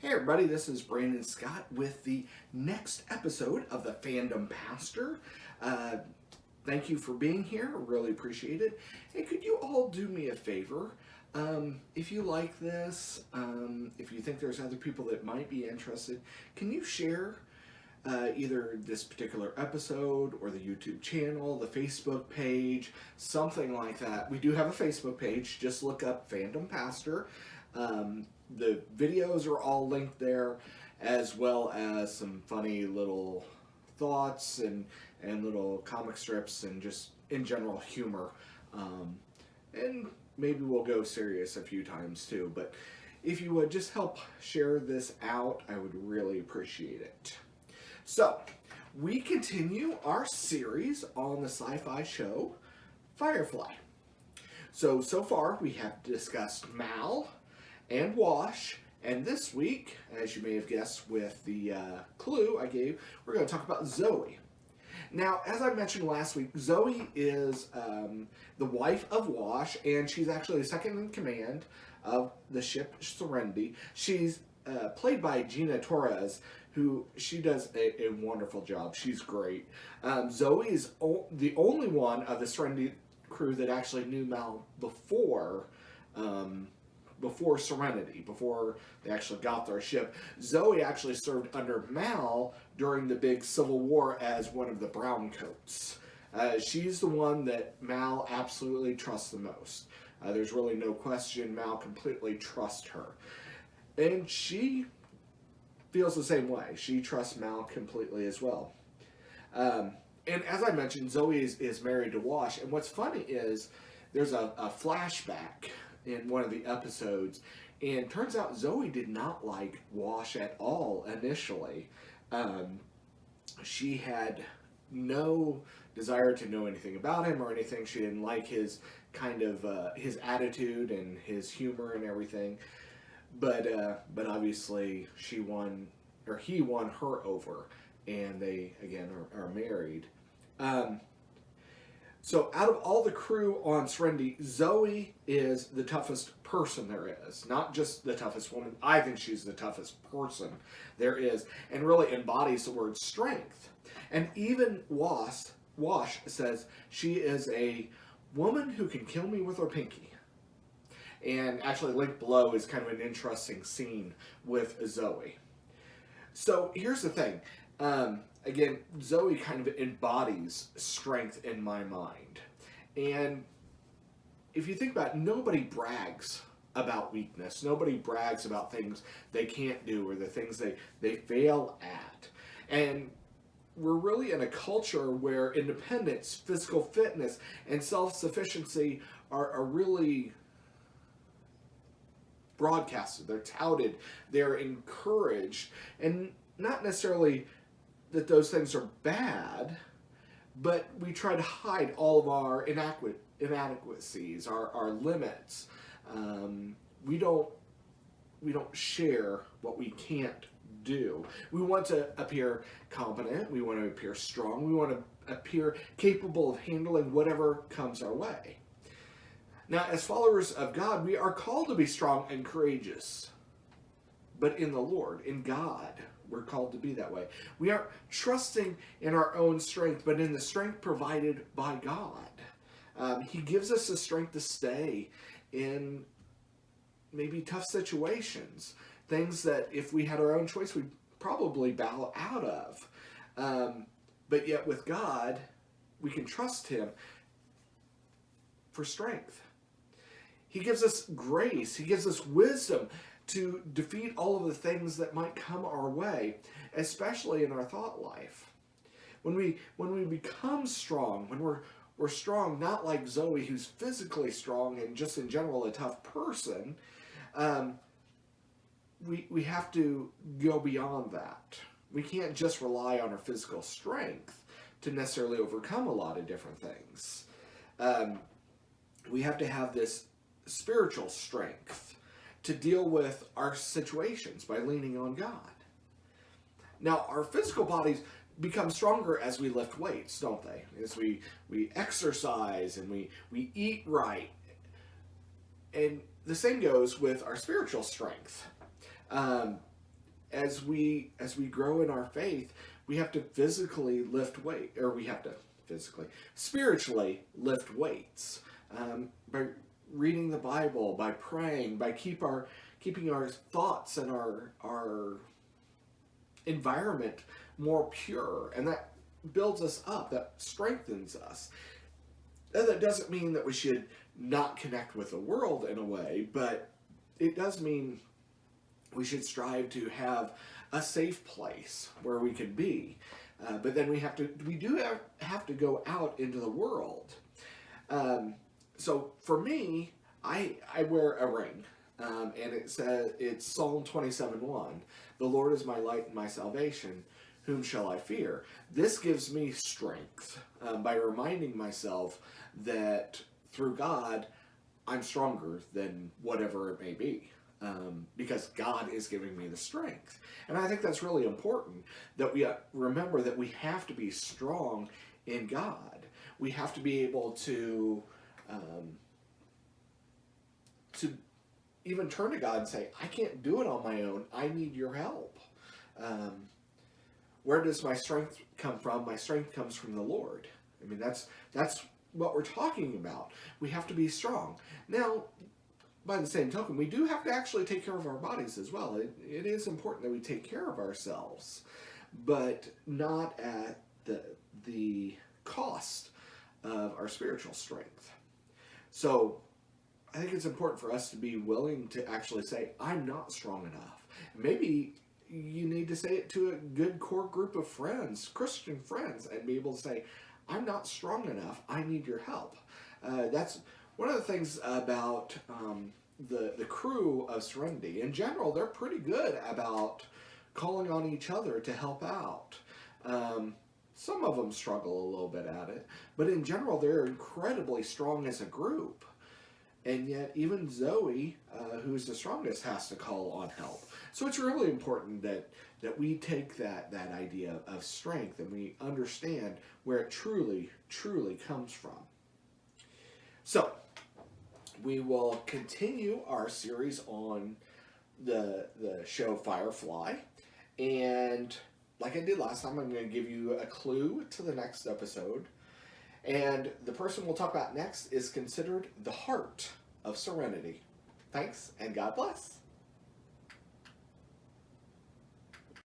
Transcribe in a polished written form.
Hey everybody, this is Brandon Scott with the next episode of the Fandom Pastor. Uh, Thank you for being here, really appreciate it. Hey, could you all do me a favor? If you like this, if you think there's other people that might be interested, can you share either this particular episode or the YouTube channel, the Facebook page, something like that. We do have a Facebook page. Just look up Fandom Pastor. The videos are all linked there, as well as some funny little thoughts and little comic strips and just in general humor. And maybe we'll go serious a few times too. But if you would just help share this out, I would really appreciate it. So, we continue our series on the sci-fi show Firefly. So far we have discussed Mal and Wash, and this week, as you may have guessed with the clue I gave, we're going to talk about Zoe. Now, as I mentioned last week, Zoe is the wife of Wash, and she's actually the second in command of the ship Serenity. She's played by Gina Torres, who she does a wonderful job. She's great. Zoe is the only one of the Serenity crew that actually knew Mal before Serenity, before they actually got their ship. Zoe actually served under Mal during the big Civil War as one of the Browncoats. She's the one that Mal absolutely trusts the most. There's really no question Mal completely trusts her. And she feels the same way. She trusts Mal completely as well. And as I mentioned, Zoe is married to Wash. And what's funny is there's a flashback in one of the episodes, and turns out Zoe did not like Wash at all initially. She had no desire to know anything about him or anything. She didn't like his kind of his attitude and his humor and everything. But obviously he won her over, and they again are married. So out of all the crew on Serenity, Zoe is the toughest person there is. Not just the toughest woman. I think she's the toughest person there is, and really embodies the word strength. And even Wash says she is a woman who can kill me with her pinky. And actually linked below is kind of an interesting scene with Zoe. So here's the thing. Again, Zoe kind of embodies strength in my mind. And if you think about it, nobody brags about weakness. Nobody brags about things they can't do or the things they fail at. And we're really in a culture where independence, physical fitness, and self-sufficiency are really broadcasted. They're touted. They're encouraged. And not necessarily that those things are bad, but we try to hide all of our inadequacies, our limits. We don't share what we can't do. We want to appear competent. We want to appear strong. We want to appear capable of handling whatever comes our way. Now, as followers of God, we are called to be strong and courageous. But in the Lord, in God, we're called to be that way. We aren't trusting in our own strength, but in the strength provided by God. He gives us the strength to stay in maybe tough situations. Things that if we had our own choice, we'd probably bow out of. But yet with God, we can trust Him for strength. He gives us grace. He gives us wisdom to defeat all of the things that might come our way, especially in our thought life. When we become strong, when we're strong, not like Zoe, who's physically strong and just in general a tough person, we have to go beyond that. We can't just rely on our physical strength to necessarily overcome a lot of different things. We have to have this spiritual strength to deal with our situations by leaning on God. Now, our physical bodies become stronger as we lift weights, don't they? As we exercise and we eat right. And the same goes with our spiritual strength. as we grow in our faith, we have to physically lift weight, or we have to physically, spiritually lift weights, by reading the Bible, by praying, by keeping our thoughts and our environment more pure, and that builds us up, that strengthens us. And that doesn't mean that we should not connect with the world in a way, but it does mean we should strive to have a safe place where we can be. But then we do have to go out into the world. So for me, I wear a ring, and it's Psalm 27:1. The Lord is my light and my salvation. Whom shall I fear? This gives me strength by reminding myself that through God, I'm stronger than whatever it may be, because God is giving me the strength. And I think that's really important, that we remember that we have to be strong in God. We have to be able to even turn to God and say, I can't do it on my own. I need your help. Where does my strength come from? My strength comes from the Lord. I mean, that's what we're talking about. We have to be strong. Now, by the same token, we do have to actually take care of our bodies as well. It is important that we take care of ourselves, but not at the cost of our spiritual strength. So I think it's important for us to be willing to actually say, I'm not strong enough. Maybe you need to say it to a good core group of friends, Christian friends, and be able to say, I'm not strong enough. I need your help. That's one of the things about the crew of Serenity. In general, they're pretty good about calling on each other to help out. Some of them struggle a little bit at it, but in general, they're incredibly strong as a group. And yet, even Zoe, who's the strongest, has to call on help. So it's really important that we take that idea of strength and we understand where it truly, truly comes from. So, we will continue our series on the show Firefly. And like I did last time, I'm going to give you a clue to the next episode. And the person we'll talk about next is considered the heart of Serenity. Thanks, and God bless.